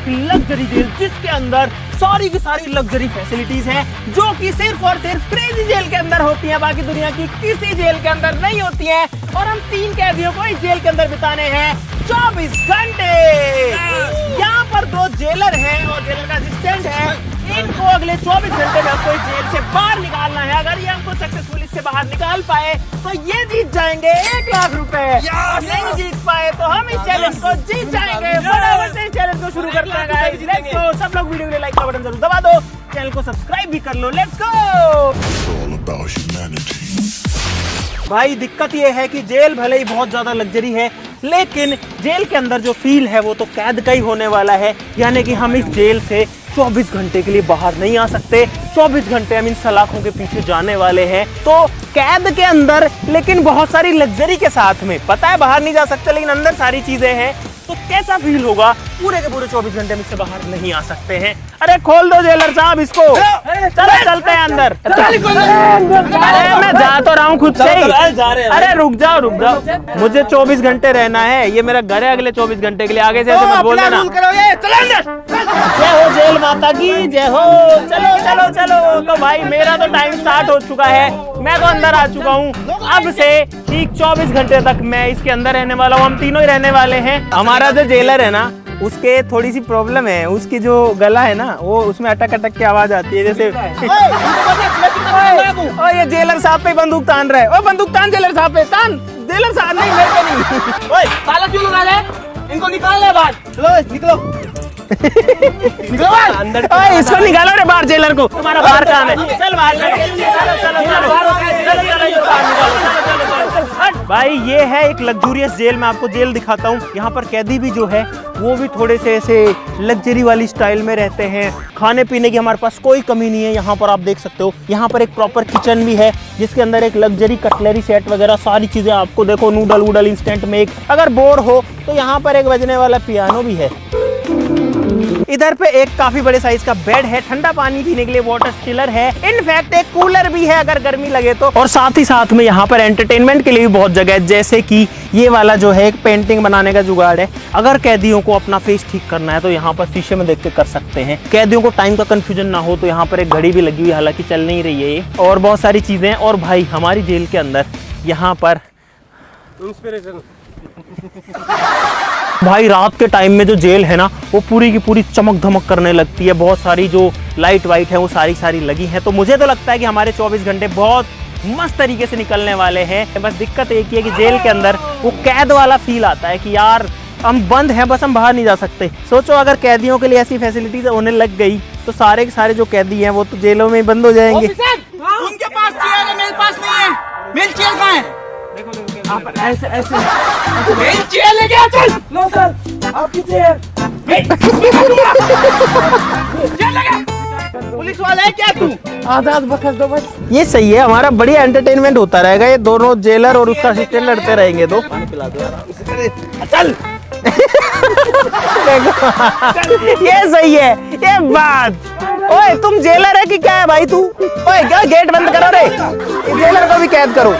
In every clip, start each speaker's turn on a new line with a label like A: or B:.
A: एक luxury jail जिसके अंदर सारी की सारी लग्जरी फैसिलिटीज हैं जो कि सिर्फ और सिर्फ क्रेजी जेल के अंदर होती हैं, बाकी दुनिया की किसी जेल के अंदर नहीं होती हैं। और हम 3 कैदियों को इस जेल के अंदर बिताने हैं 24 घंटे। यहाँ पर 2 जेलर हैं और जेलर का असिस्टेंट है। इनको अगले 24 घंटे में हमको इस जेल से बाहर निकालना है। अगर ये हमको सक्सेसफुल इससे बाहर निकाल पाए तो ये जीत जाएंगे 1 लाख रुपए। और नहीं जीत पाए तो हम इस चैलेंज को जीत जाएंगे। फटाफट से इस चैलेंज को शुरू करते हैं गाइस। Let's go. सब लोग वीडियो के लाइक का बटन जरूर दबा दो, चैनल को सब्सक्राइब भी कर लो। Let's go. भाई दिक्कत ये है कि जेल भले ही बहुत ज्यादा लग्जरी है, लेकिन जेल के अंदर जो फील है वो तो कैद का ही होने वाला है। यानी कि हम इस जेल से 24 घंटे के लिए बाहर नहीं आ सकते। 24 घंटे हम इन सलाखों के पीछे जाने वाले हैं। तो कैद के अंदर लेकिन बहुत सारी लग्जरी के साथ में, पता है बाहर नहीं जा सकते लेकिन अंदर सारी चीजें हैं। तो कैसा फील होगा? पूरे के पूरे 24 घंटे में इससे बाहर नहीं आ सकते हैं। अरे खोल दो जेलर साहब इसको। चलो चलते हैं अंदर। अरे मैं जा तो रहा हूँ खुद से ही। अरे रुक जाओ मुझे 24 घंटे रहना है। ये मेरा घर है अगले 24 घंटे के लिए। आगे से ऐसे मत बोल देना। जय हो जेल माता की जय हो। चलो चलो चलो। तो भाई मेरा तो टाइम स्टार्ट हो चुका है, मैं तो अंदर आ चुका हूँ। अब से ठीक 24 घंटे तक मैं इसके अंदर रहने वाला हूँ। हम तीनों ही रहने वाले हैं। हमारा जो जेलर है ना उसके थोड़ी सी प्रॉब्लम है। उसकी जो गला है ना वो उसमें अटक अटक की आवाज आती है जैसे। ओ ये जेलर साहब पे बंदूक तान रहा है। ओ बंदूक तान जेलर साहब पे तान। जेलर साहब नहीं मेरे पे नहीं। ओए ताला क्यों लगा रहा है? इनको निकालना है बाहर। चलो निकलो निकलो अंदर। ओए इसको निकालो रे बाहर जेलर को। तुम्हारा बाहर काम है। चल बाहर भाई ये है एक लग्जूरियस जेल। मैं आपको जेल दिखाता हूँ। यहाँ पर कैदी भी जो है वो भी थोड़े से ऐसे लग्जरी वाली स्टाइल में रहते हैं। खाने पीने की हमारे पास कोई कमी नहीं है। यहाँ पर आप देख सकते हो यहाँ पर एक प्रॉपर किचन भी है जिसके अंदर एक लग्जरी कटलरी सेट वगैरह सारी चीजें आपको देखो। नूडल वूडल इंस्टेंट में। अगर बोर हो तो यहाँ पर एक बजने वाला पियानो भी है। इधर पे एक काफी बड़े साइज का बेड है। ठंडा पानी पीने के लिए वाटर चिलर है। इनफैक्ट एक कूलर भी है अगर गर्मी लगे तो। और साथ ही साथ में यहाँ पर एंटरटेनमेंट के लिए भी बहुत जगह है। जैसे कि ये वाला जो है एक पेंटिंग बनाने का जुगाड़ है। अगर कैदियों को अपना फेस ठीक करना है तो यहाँ पर शीशे में देख के कर सकते हैं। कैदियों को टाइम का कंफ्यूजन ना हो तो यहाँ पर एक घड़ी भी लगी हुई है, हालांकि चल नहीं रही है ये। और बहुत सारी चीजें। और भाई हमारी जेल के अंदर यहाँ पर भाई रात के टाइम में जो जेल है ना वो पूरी की पूरी चमक धमक करने लगती है। बहुत सारी जो लाइट वाइट है वो सारी लगी है। तो मुझे तो लगता है कि हमारे 24 घंटे बहुत मस्त तरीके से निकलने वाले हैं। बस दिक्कत एक ही है कि जेल के अंदर वो कैद वाला फील आता है कि यार हम बंद हैं, बस हम बाहर नहीं जा सकते। सोचो अगर कैदियों के लिए ऐसी फैसिलिटीज होने लग गई तो सारे के सारे जो कैदी हैं वो तो जेलों में बंद हो जाएंगे।
B: उनके पास चेयर है, मेरे पास नहीं है। मेरी चेयर कहाँ है?
C: आप ऐसे ऐसे
B: मेरी चेयर लेके आ। चल
C: लो सर आपकी चेयर।
B: पुलिस वाला है क्या तू?
C: आजाद बखस दो बस।
A: ये सही है, हमारा बढ़िया एंटरटेनमेंट होता रहेगा। ये दोनों जेलर और उसका असिस्टेंट लड़ते रहेंगे। तो
B: चल
A: ये सही है ये बात। ओए तुम जेलर है कि क्या है भाई तू? ओए क्या गेट बंद करो रे। जेलर को भी कैद करो।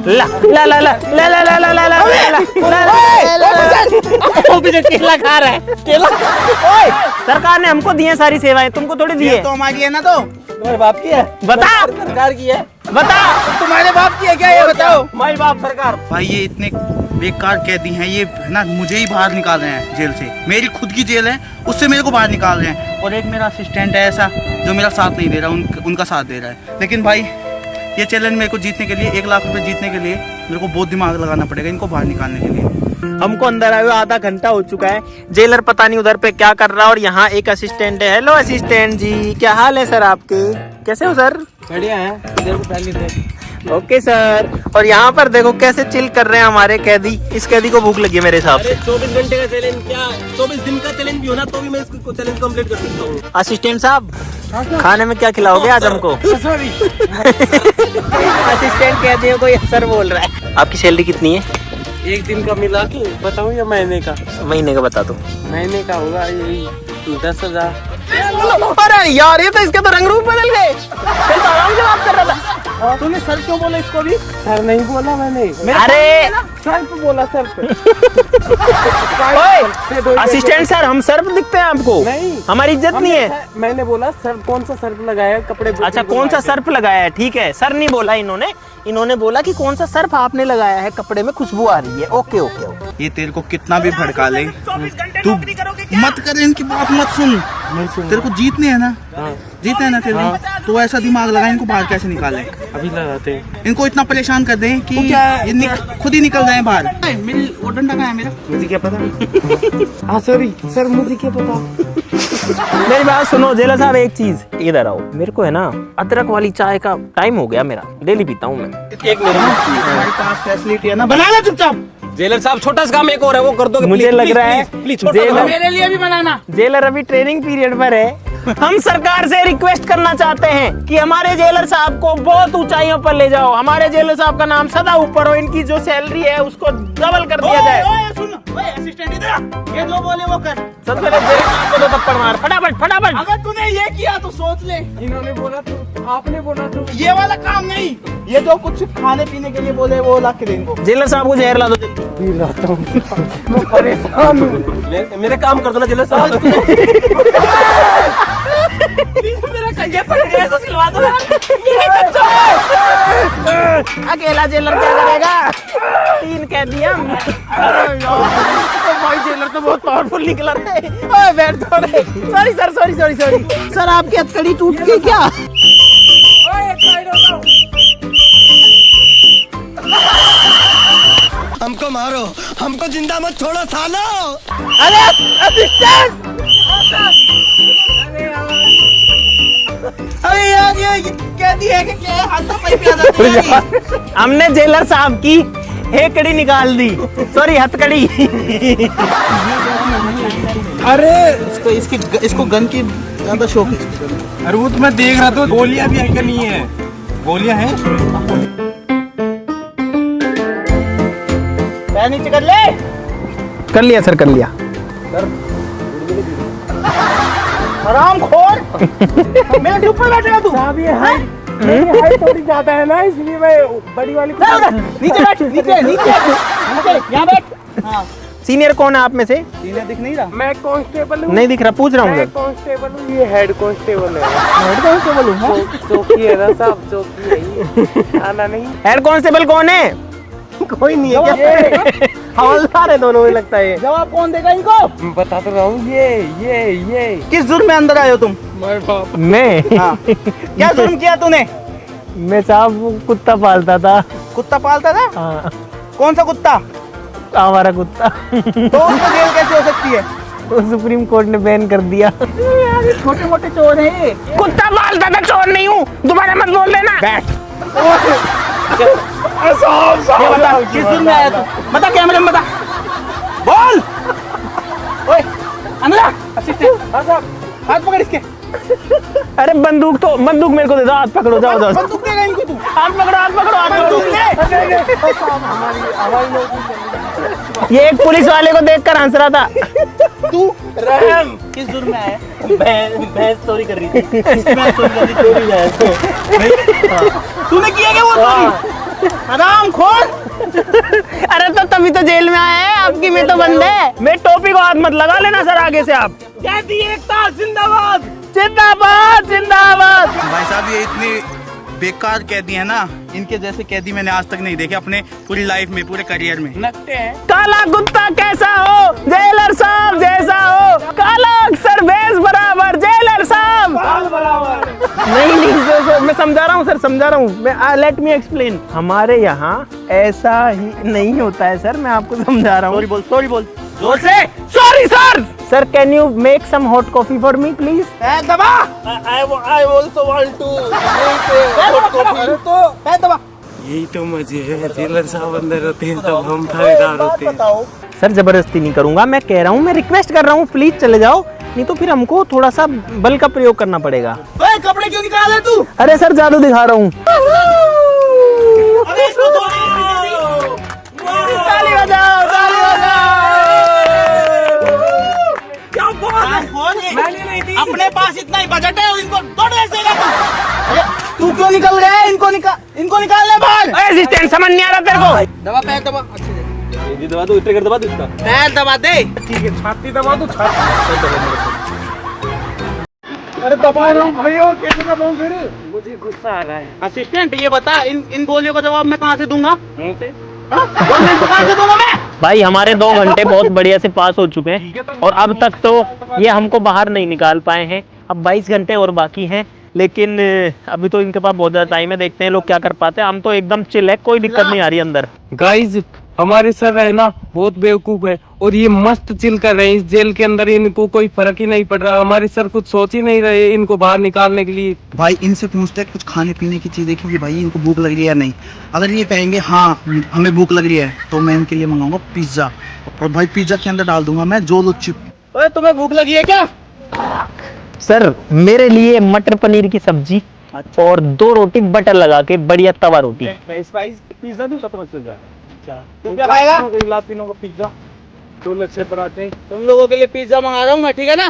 A: ला ला ला ला ला ला ला ला ला ला केला खा रहा है केला। ओए सरकार ने हमको दी है सारी सेवाएं, तुमको थोड़ी दी है।
B: तो हमारी है ना। तो
C: तुम्हारे बाप की है?
A: बता
C: सरकार की है।
A: बता
B: तुम्हारे बाप की है क्या? ये बताओ।
C: हमारी बाप सरकार।
B: भाई ये इतने बेकार कैदी हैं, ये है ना मुझे ही बाहर निकाल रहे हैं जेल से। मेरी खुद की जेल है उससे मेरे को बाहर निकाल रहे हैं। और एक मेरा असिस्टेंट है ऐसा जो मेरा साथ नहीं दे रहा, उनका साथ दे रहा है। लेकिन भाई ये चैलेंज मेरे को जीतने के लिए 1 लाख रुपए जीतने के लिए मेरे को बहुत दिमाग लगाना पड़ेगा इनको बाहर निकालने के लिए।
A: हमको अंदर आए हुए आधा घंटा हो चुका है। जेलर पता नहीं उधर पे क्या कर रहा है। और यहाँ एक असिस्टेंट है। हेलो असिस्टेंट जी, क्या हाल है सर आपके? कैसे हो सर?
C: बढ़िया है। इधर को पहले थे।
A: Okay sir. और यहाँ पर देखो कैसे चिल कर रहे हैं हमारे कैदी। इस कैदी को भूख लगी है मेरे हिसाब से।
C: 24 घंटे का चैलेंज क्या 24 दिन का चैलेंज भी होना तो भी मैं इसको चैलेंज कंप्लीट कर सकता हूँ।
A: असिस्टेंट साहब खाने में क्या खिलाओगे आज हमको? असिस्टेंट कैदियों को ये सर बोल रहा है। आपकी सैलरी कितनी है?
C: 1 दिन का मिला के बताऊँ या महीने का?
A: महीने का बता दो।
C: महीने का होगा यही 10,000।
A: अरे यार ये तो इसके तो रंग रूप बदल गए। फिर तो आराम से बात कर रहा था।
C: तूने सर क्यों बोला इसको भी? सर नहीं बोला मैंने।
A: अरे
C: सर्फ बोला सर्फ।
A: असिस्टेंट सर, हम सर्फ दिखते हैं आपको?
C: नहीं,
A: हमारी इज्जत नहीं है।
C: मैंने बोला सर्फ, कौन सा सर्फ लगाया कपड़े?
A: अच्छा, कौन सा सर्फ लगाया है? ठीक है, सर नहीं बोला इन्होंने बोला कि कौन सा सर्फ आपने लगाया है, कपड़े में खुशबू आ रही है। Okay okay okay.
B: ये तेरे को कितना भी भड़का ले, तू मत कर, इनकी बात मत सुन। तेरे को जीतने है ना, जीतने है ना तेरे को, तो ऐसा दिमाग लगा, इनको बाहर कैसे निकाले?
C: अभी लगाते हैं।
B: इनको इतना परेशान कर दें कि ये खुद ही निकल जाए बाहर। मेरी वो डंडा कहाँ है मेरा?
C: मुझे क्या पता। हाँ सॉरी सर, मुझे क्या पता।
A: मेरी बात सुनो जेलर साहब, एक चीज इधर आओ। मेरे को है ना अदरक वाली चाय का टाइम हो गया, मेरा डेली पीता हूँ मैं।
C: एक मिनट,
B: हमारे पास फैसिलिटी है ना, बना ले चुपचाप।
C: जेलर साहब छोटा सा काम एक और है, वो कर दो।
A: मुझे लग रहा है
B: मेरे लिए भी बनाना।
A: जेलर अभी ट्रेनिंग पीरियड पर है। हम सरकार से रिक्वेस्ट करना चाहते हैं कि हमारे जेलर साहब को बहुत ऊंचाइयों पर ले जाओ। हमारे जेलर साहब का नाम सदा ऊपर हो, इनकी जो सैलरी है उसको डबल कर दिया जाए।
B: असिस्टेंट इधर आ, ये जो बोले वो कर।
A: सबसे पहले जेलर साहब को तो थप्पड़ मार, फटाफट फटाफट।
B: अगर तूने ये किया तो सोच ले।
C: इन्होंने बोला तो आपने बोला तो
B: ये वाला काम नहीं, ये जो कुछ खाने पीने के लिए बोले वो ला के देंगे।
A: जेलर साहब को जहर ला दो जल्दी।
C: पी लाता हूँ, मैं परेशान हूँ। मेरे काम कर दो ना जेलर साहब।
A: मेरा कंजे फट गया तो सिलवा दो। अकेला जेलर क्या करेगा? 3 कह दिया। भाई जेलर तो बहुत पावरफुल निकला रे। ओए बैठ दो रे। सॉरी सर, सॉरी सर, आपकी हथकड़ी टूट गई क्या?
D: हमको मारो, हमको जिंदा मत छोड़ो सालो।
A: अरे असिस्टेंट,
B: अरे यार ये कहती है कि क्या हाथापाई पे आ जाती है।
A: हमने जेलर साहब की हेकड़ी निकाल दी, सॉरी हथकड़ी।
C: अरे
B: इसको गन की ज्यादा शौक है।
C: अरे वो तो मैं देख रहा था, गोलियां भी है क्या? नहीं है, गोलियां हैं।
B: पैर नीचे कर ले।
A: कर लिया सर, कर लिया।
B: आराम खोर। मेरे ऊपर बैठेगा तू।
C: साहब ये हाइट थोड़ी ज्यादा है ना, इसलिए मैं बड़ी वाली।
B: नीचे बैठ, नीचे यहाँ बैठ। हाँ,
A: सीनियर कौन है आप में से?
B: सीनियर दिख नहीं रहा?
C: मैं कांस्टेबल हूँ।
A: नहीं दिख रहा, पूछ रहा हूँ
C: मैं
A: सर।
C: कांस्टेबल हूँ, ये हेड कांस्टेबल है।
A: हेड कांस्टेबल हूँ।
C: चौकी है ना साहब, चौकी है ये। आना नहीं।
A: हेड कांस्टेबल कौन है? कोई नहीं है क्या? हवलदार है दोनों में लगता है।
B: जवाब कौन देगा इनको?
C: बता तो रहा हूँ, ये
B: किस जुर्म में अंदर आए हो तुम?
A: मैं
B: हाँ। क्या जुर्म किया तूने?
A: मैं साहब कुत्ता पालता था।
B: कुत्ता पालता था?
A: हाँ,
B: कौन सा कुत्ता?
A: हमारा कुत्ता।
B: तो उसको जेल कैसे हो सकती है?
A: तो सुप्रीम कोर्ट ने बैन कर दिया।
B: छोटे मोटे चोर है।
A: कुत्ता पालता था, चोर नहीं हूँ। दोबारा मत बोल देना। बैठ।
B: ये बता किस जुर्म में आया तू? बता, कैमरे में बता। बोल। ओए अंदर आ। असिस्टेंट, हाथ पकड़ इसके।
A: अरे बंदूक मेरे को दे दो, हाथ पकड़ो, जाओ जाओ।
B: बंदूक देगा इनको तू?
A: हाथ पकड़ो, हाथ पकड़ो, हाथ
B: बंदूक
A: पकड़ो। ये एक पुलिस वाले को देखकर हंस रहा था।
B: तू रहम किस जुर्म में आया? भैंस चोरी कर रही थी। चोरी है। तूने किया क्या वो चोरी? आराम खोल।
A: अरे तो तभी तो जेल में आया है, आपकी में तो बंद है। मैं टोपी को हाथ मत लगा लेना सर आगे से आप।
B: कहती एकता जिंदाबाद।
A: जिंदाबाद जिंदाबाद।
B: भाई साहब ये इतने बेकार कैदी है ना, इनके जैसे कैदी मैंने आज तक नहीं देखे अपने पूरी लाइफ में, पूरे करियर में।
C: लगते हैं
A: काला कुत्ता कैसा हो, जेलर साहब जैसा हो। काला अक्सर भैंस बराबर, जेलर साहब
C: बराबर।
A: नहीं सर, मैं समझा रहा हूँ सर, समझा रहा हूँ मैं। Let me explain. हमारे यहाँ ऐसा ही नहीं होता है सर, मैं आपको समझा रहा हूँ।
B: सॉरी बोल
A: जोर से। Sorry sir. Sir can you make some hot coffee for me please?
B: दबा। I also want to hot coffee। अरे तो पैर दबा।
C: यही तो मजे है, जेलर साहब अंदर होते हैं तब हम थानेदार होते हैं।
B: बताओ।
A: सर जबरदस्ती नहीं करूंगा, मैं कह रहा हूँ, मैं रिक्वेस्ट कर रहा हूँ, प्लीज चले जाओ, नहीं तो फिर हमको थोड़ा सा बल का प्रयोग करना पड़ेगा।
B: कपड़े क्यों निकाल रहे तू?
A: अरे सर जादू दिखा रहा हूँ।
B: अरे इसको
A: ताली बजाओ, ताली बजाओ।
B: क्या बोल?
C: मैंने नहीं दी।
B: अपने पास इतना ही बजट है और इनको दौड़ ऐसे तू क्यों निकल रहा है? इनको निकालने बाहर।
A: असिस्टेंट समझ नहीं आ रहा तेरे को?
B: दबा पैर दबा। अच्छे से
C: ये दबा दो, ट्रिगर दबा दो इसका।
B: पैर दबा दे।
C: ठीक है, छाती दबा दो, छाती। अरे दबा रहा हूँ भाई, और कैसे दबाऊं फिर? मुझे गुस्सा आ रहा है।
B: असिस्टेंट ये बता, इन गोलियों का जवाब मैं कहाँ से दूंगा? कहाँ से दूंगा मैं?
A: भाई हमारे 2 घंटे बहुत बढ़िया से पास हो चुके हैं और अब तक तो ये हमको बाहर नहीं निकाल पाए हैं। अब 22 घंटे और बाकी हैं, लेकिन अभी तो इनके पास बहुत ज़्यादा टाइम है, देखते हैं लोग क्या कर पाते हैं। हम तो एकदम चिल है, कोई दिक्कत नहीं आ रही अंदर।
E: गाइस हमारे सर है ना बहुत बेवकूफ है और ये मस्त चिल कर रहे हैं इस जेल के अंदर, इनको कोई फर्क ही नहीं पड़ रहा। हमारे सर कुछ सोच ही नहीं रहे इनको बाहर निकालने के लिए।
B: भाई इनसे पूछते हैं कुछ खाने पीने की चीज देखिए भाई इनको भूख लग रही है या नहीं। अगर ये कहेंगे हाँ हमें भूख लग रही है तो मैं इनके लिए मंगाऊंगा पिज्जा, और भाई पिज्जा के अंदर डाल दूंगा मैं जोलो चिप।
C: ओए तुम्हें भूख लगी है क्या?
A: सर मेरे लिए मटर पनीर की सब्जी और 2 रोटी बटर लगा के, बढ़िया तवा रोटी।
C: मैं स्पाइस पिज्जा दूं तो मत जा।
B: तुम क्या खाएगा?
E: लातिनों का पिज्जा, 2 लच्छे पराठे।
B: तुम लोगों के लिए पिज्जा मंगा रहा हूँ मैं, ठीक है ना?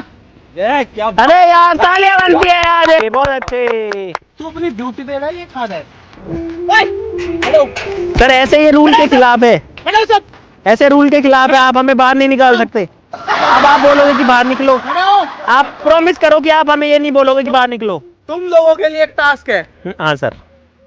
C: ये क्या?
A: अरे यार तालियां बनती है यार, ये बहुत अच्छे।
B: तू अपनी ड्यूटी दे रहा है, ये खा रहा है।
A: सर ऐसे ये रूल के खिलाफ है, ऐसे रूल के खिलाफ है, आप हमें बाहर नहीं निकाल सकते। अब आप बोलोगे कि बाहर निकलो, आप प्रॉमिस करो कि आप हमें ये नहीं बोलोगे कि बाहर निकलो।
B: तुम लोगों के लिए एक टास्क है,
A: हाँ सर।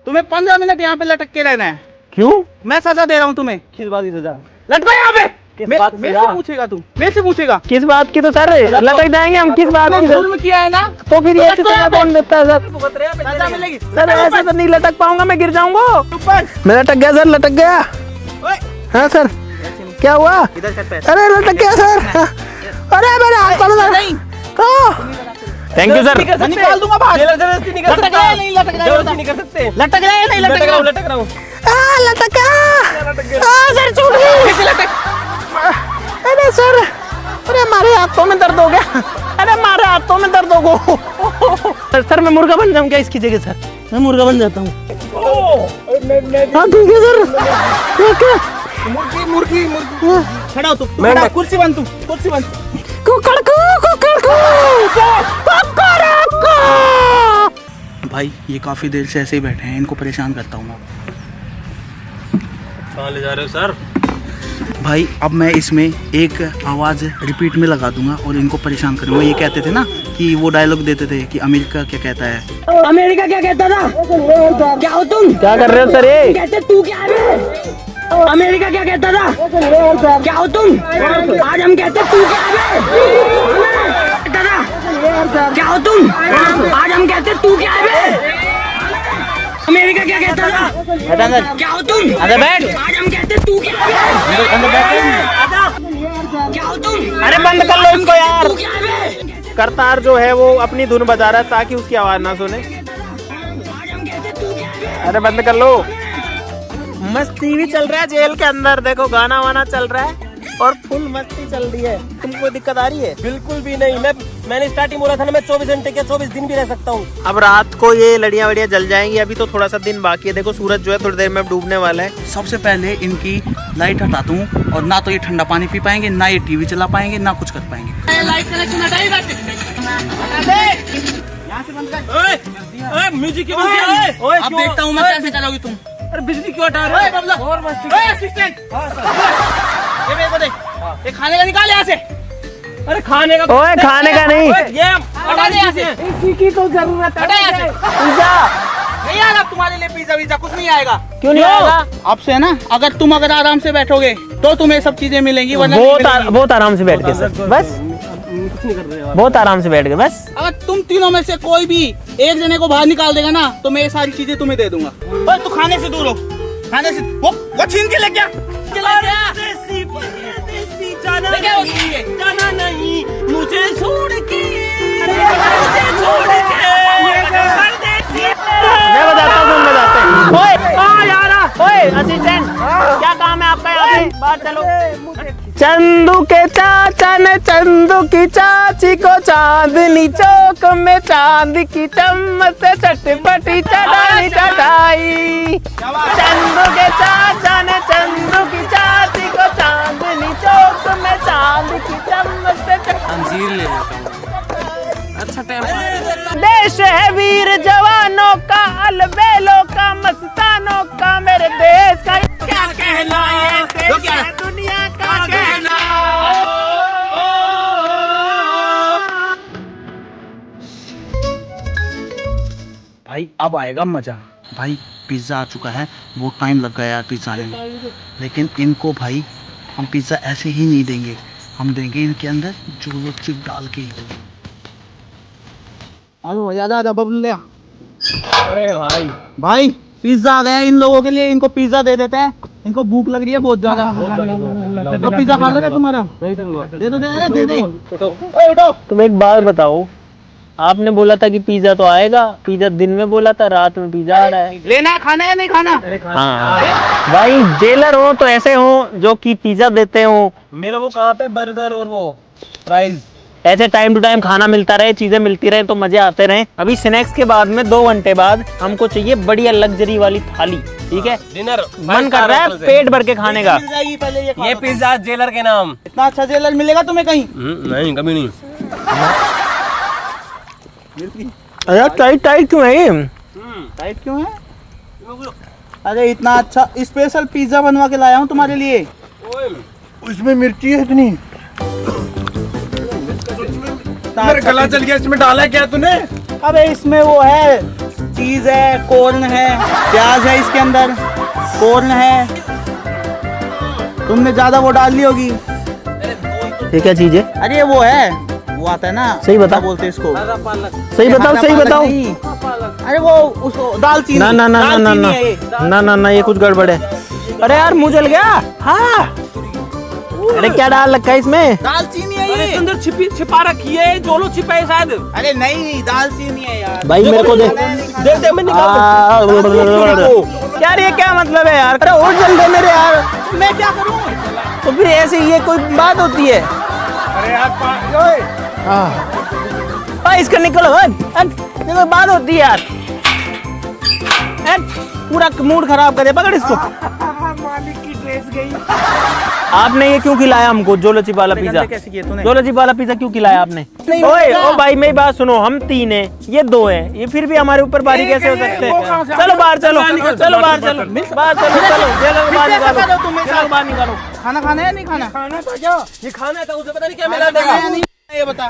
B: तुम्हें 15 मिनट यहाँ पे लटक के रहना है।
A: क्यों?
B: मैं सजा दे रहा हूँ तुम्हें।
C: किस बात की सजा?
B: लटको यहाँ पे।
C: बात से
B: मेरे से पूछेगा तू, मेरे से पूछेगा।
A: किस बात की? तो सर लटक जाएंगे हम, किस बात की?
B: जुर्म किया है ना,
A: तो फिर ये सजा कौन देता है सर?
B: सजा मिलेगी।
A: सर ऐसे तो नहीं लटक पाऊंगा, मैं गिर जाऊंगा। मैं लटक गया सर, लटक गया। हाँ सर क्या हुआ? अरे लटक गया सर, अरे मेरे हाथ पर नहीं। Thank you sir.
B: निकाल दूंगा बाहर।
C: जबरदस्ती नहीं कर
B: लटक
C: सकता।
B: रहा है नहीं लटक रहा है?
C: जबरदस्ती नहीं कर सकते।
B: लटक रहा है नहीं लटक रहा?
C: लटक रहा हूँ।
A: लटका सर, छूट गई। अरे सर, अरे हमारे हाथों में दर्द हो गया, अरे हमारे हाथों में दर्द हो गया। सर मैं मुर्गा बन जाऊँ क्या इसकी जगह? सर मैं मुर्गा बन जाता हूँ। हाँ ठीक है सर, ठीक है।
B: मुर्गी खड़ा हो तू, खड़ा, कुर्सी बन तू, कुर्सी बन। भाई ये काफी देर से ऐसे ही बैठे हैं, इनको परेशान करता हूँ मैं।
C: कहाँ ले जा रहे हो सर?
B: भाई अब मैं इसमें एक आवाज रिपीट में लगा दूंगा और इनको परेशान करूंगा। ये कहते थे ना कि वो डायलॉग देते थे कि अमेरिका क्या कहता है।
F: अमेरिका क्या कहता था? क्या हो तुम?
A: क्या कर रहे हो सर? ये
F: कहते तू क्या है? अमेरिका क्या कहता था? क्या हो तुम? आज हम कहते तू क्या है? कहता था? क्या हो तुम? आज हम कहते तू क्या है? अमेरिका क्या कहता था? क्या हो तुम?
A: अरे बैठ।
F: आज हम कहते तू क्या है? क्या हो तुम?
A: अरे बंद कर लो इसको यार।
F: तू क्या है?
A: करतार जो है वो अपनी धुन बजा रहा है ताकि उसकी आवाज ना सुने।
F: आज हम कहते तू क्या है?
A: अरे बंद कर लो। मस्ती भी चल रहा है जेल के अंदर, देखो गाना वाना चल रहा है और फुल मस्ती चल रही है। तुमको कोई दिक्कत आ रही है?
C: बिल्कुल भी नहीं। मैंने स्टार्टिंग बोला था ना, मैं 24 घंटे क्या 24 दिन भी रह सकता हूँ।
A: अब रात को ये लड़ियां वड़ियां जल जाएंगी, अभी तो थोड़ा सा दिन बाकी है। देखो सूरज जो है थोड़ी देर में डूबने वाला है।
B: सबसे पहले इनकी लाइट हटाता हूँ और ना तो ये ठंडा पानी पी पाएंगे, ना ये टीवी चला पाएंगे, ना कुछ कर पाएंगे। लाइट कनेक्शन हटाइए,
C: म्यूजिक क्यों बंद किया? ओए
B: अब देखता हूँ मैं कैसे चलोगी तुम।
C: अरे बिजली क्यों हटा रहे हो? और मस्ती।
B: असिस्टेंट ये मेरे को दे, ये खाने का निकाल यहाँ से।
C: अरे खाने का?
A: ओए खाने का नहीं,
C: ये
B: हटा दे यहाँ से,
F: इसी की तो जरूरत
B: हटा यहाँ से।
A: पिज्जा
B: नहीं आएगा तुम्हारे लिए पिज्जा विज्जा कुछ नहीं आएगा।
A: क्यों नहीं आएगा?
B: अब से है ना, अगर तुम आराम से बैठोगे तो तुम्हें सब चीजें मिलेंगी, वरना नहीं मिलेंगी।
A: बहुत आराम से बैठ के सर, बस
C: कुछ नहीं कर रहे हो।
A: बहुत आराम से बैठ के बस।
B: अगर तुम तीनों में से कोई भी एक जने को बाहर निकाल देगा ना तो मैं ये सारी चीजें तुम्हें दे दूंगा। और तू खाने से दूर हो, खाने से वो छीन के ले गया।
C: परदेसी परदेसी जाना नहीं, जाना नहीं मुझे छोड़ के, मुझे छोड़ के परदेसी।
A: मैं बताता हूँ, तुम बताते हैं। ओए यार, ओए असिस्टेंट क्या काम है आपका यहाँ पे? बाहर चलो। चंदू के चाचा ने चंदू की चाची को चांदनी चौक में चांद की चम्मच से चटपटी चटाई चटाई। चंदू के चाचा ने चंदू की चाची को चांदनी चौक में चांद की चम्मच से
C: अंजीर ले लेता हूँ। अच्छा टाइम।
A: देश है वीर जवानों का, अलबेलों का, मस्तानों का, मेरे देश का। क्या कहलाए दुनिया
C: भाई अब आएगा मजा।
B: भाई पिज़्ज़ा आ चुका है, बहुत टाइम लग गया यार पिज़्ज़ा आने में, लेकिन इनको भाई हम पिज़्ज़ा ऐसे ही नहीं देंगे, हम देंगे इनके अंदर जोलो चिप डाल के।
C: ज्यादा बबल ले।
E: अरे भाई
C: भाई पिज्जा आ गया इन लोगों के लिए, इनको पिज्जा दे देते हैं, इनको भूख लग रही है बहुत ज्यादा। तो पिज्जा खा लेगा तुम्हारा, दे दो।
A: तुम एक बात बताओ, आपने बोला था कि पिज्जा तो आएगा, पिज्जा दिन में बोला था, रात में पिज्जा आ रहा है।
C: लेना है, खाना है नहीं खाना?
A: हाँ भाई, जेलर हो तो ऐसे हो जो कि पिज्जा देते हो।
E: मेरे वो कहाँ पे बर्गर और वो फ्राइज।
A: ऐसे टाइम टू टाइम खाना मिलता रहे, चीजें मिलती रहे तो मजे आते रहे। अभी स्नैक्स के बाद में 2 घंटे बाद हमको चाहिए बढ़िया लग्जरी वाली थाली, ठीक है?
E: डिनर
A: मन कर रहा है पेट भर के खाने का।
C: पहले
E: ये पिज्जा जेलर के नाम।
C: इतना अच्छा जेलर मिलेगा तुम्हें कहीं?
E: नहीं कभी नहीं।
A: अरे टाइट टाइट क्यों है ये?
C: टाइट क्यों है? अरे इतना अच्छा स्पेशल पिज्जा बनवा के लाया हूँ तुम्हारे लिए।
G: उसमें मिर्ची है इतनी, मेरा गला चल गया। इसमें डाला क्या तूने?
C: अबे इसमें वो है, चीज है, कॉर्न है, प्याज है इसके अंदर, कॉर्न है। तुमने ज्यादा वो डाल ली होगी।
A: ये क्या चीज है?
C: अरे वो है, वो आता है ना,
A: सही बता।
C: क्या बोलते हैं इसको?
A: सही बताओ, सही
C: पालक
A: बताओ।
C: नहीं। अरे वो उसको दालचीनी।
A: ना ना ना ना ना
C: दालचीनी
A: ना
C: है ये।
A: ना ना ना, ये कुछ गड़बड़ है। अरे यार मुंह जल गया। हाँ, अरे क्या डाल रखा है इसमें?
C: दालचीनी है
E: अरे
C: ये।
E: इसके अंदर छिपा रखी है, जोलो छिपा है शायद।
C: अरे नहीं, दालचीनी है यार।
A: भाई मेरे को दे
E: दे मैं निकाल।
A: यार ये क्या मतलब है यार? अरे और जल दे मेरे यार।
C: मैं क्या करूँ?
A: तो फिर ऐसे ये कोई बात होती है?
G: अरे यार
A: भाई इसका निकलो, ये कोई बात होती है यार? पूरा मूड खराब करे, पकड़ इसको।
C: मालिक की ड्रेस गई।
A: आपने ये क्यों खिलाया हमको जोलो चिप वाला पिज्जा?
C: कैसे किए तूने?
A: जोलो चिप वाला पिज्जा क्यों खिलाया आपने? ओए ओ भाई मेरी बात सुनो, हम 3 हैं, ये 2 हैं, ये फिर भी हमारे ऊपर बारी कैसे हो सकते हैं? चलो बाहर चलो, चलो बाहर चलो, बाहर चलो, चलो जेल बाहर निकालो, जेल बाहर निकालो।
C: खाना खाना है नहीं खाना?
E: खाना था क्या? ये खाना था, उसे पता नहीं क्या मिला
C: खाना है
E: था।
C: नहीं? ये बता।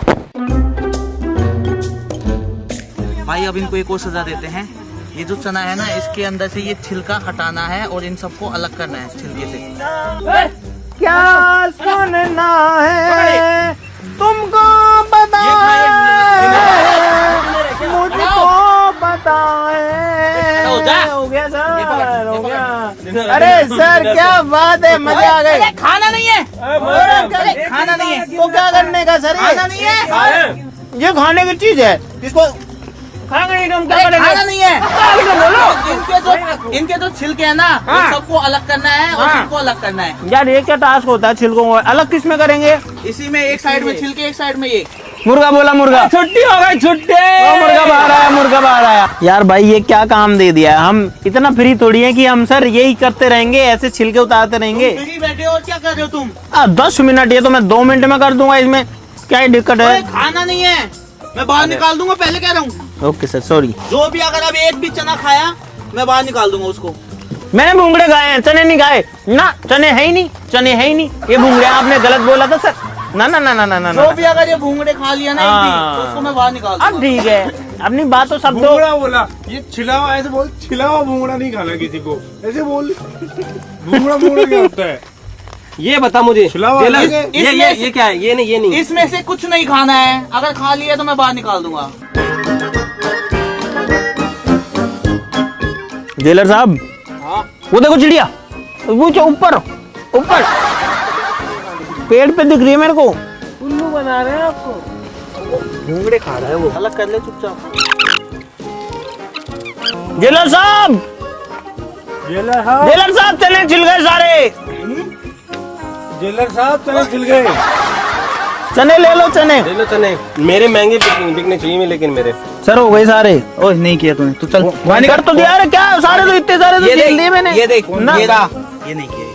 B: भाई अब इनको एक और सजा देते हैं। ये जो चना है ना, इसके अंदर से ये छिलका हटाना है और इन सबको अलग करना है छिलके से।
A: क्या सुनना है तुमको बताए, मुझको बताए। हो गया सर, हो गया। अरे सर क्या बात है, मजा आ गए।
C: खाना नहीं है, खाना नहीं है
A: तो क्या करने का सर?
C: खाना नहीं है,
A: ये खाने की चीज है, इसको खाएंगे नहीं तो हम क्या करेंगे?
C: खाना नहीं है।
A: बोलो।
C: इनके जो छिलके है ना, वो सबको अलग करना है और इनको अलग करना है।
A: यार ये क्या टास्क होता है छिलकों को अलग किस में करेंगे?
C: इसी में एक साइड में छिलके, एक साइड में ये।
A: मुर्गा बोला मुर्गा।
E: छुट्टी हो गई, छुट्टी।
A: मुर्गा बाहर आया, मुर्गा बाहर आया। यार भाई ये क्या काम दे दिया है? हम इतना फ्री थोड़ी है कि हम सर यही करते रहेंगे, ऐसे छिलके उतारते रहेंगे।
C: फ्री बैठे और क्या कर रहे हो तुम?
A: 10 मिनट, ये तो मैं 2 मिनट में कर दूंगा, इसमें क्या दिक्कत है?
C: खाना नहीं है, मैं बाहर निकाल दूंगा, पहले कह रहा हूँ।
A: Okay sir, sorry.
C: जो भी अगर अब एक भी चना खाया, मैं बाहर निकाल दूंगा उसको।
A: मैंने भूंगड़े खाए हैं, चने नहीं खाए ना। चने है ही नहीं, चने है ही नहीं, ये भूंगड़े आपने गलत बोला था सर। ना ना ना ना ना ना,
C: जो भी अगर ये भूंगड़े खा लिया ना एक भी, तो उसको मैं बाहर निकाल दूंगा।
A: अब ठीक है, अपनी बात तो सब दो।
G: भूंगड़ा बोला, ये छिला हुआ ऐसे बोल, छिला हुआ भूंगड़ा नहीं खाना किसी को, ऐसे बोल। भूंगड़ा भूंगड़ा क्या होता है?
E: ये बता मुझे,
G: छिला हुआ
E: जेलर,
G: अलग है।
E: ये क्या है? ये नहीं, ये नहीं।
C: इसमें से कुछ नहीं खाना है, अगर खा लिया तो मैं बाहर निकाल दूंगा।
A: जेलर साहब, वो देखो चिड़िया, वो ऊपर ऊपर पेड़ पे दिख रही है मेरे को।
E: उल्लू बना रहे हैं आपको।
A: भूंगड़े खा रहा है वो।
C: अलग कर ले चुपचाप।
A: जेलर साहब,
G: जेलर साहब,
A: जेलर साहब चले छिल गए सारे।
G: जेलर साहब चने छिल गए।
A: चने ले लो, चने
E: ले लो चने। मेरे महंगे बिकने चाहिए, लेकिन मेरे
A: सर हो गए सारे।
C: ओह नहीं किया तूने, तू चल
A: कर तो दिया। अरे क्या सारे तो इतने सारे तो झेल दिए मैंने।
C: ये देख,
A: ना
C: ये नहीं किया,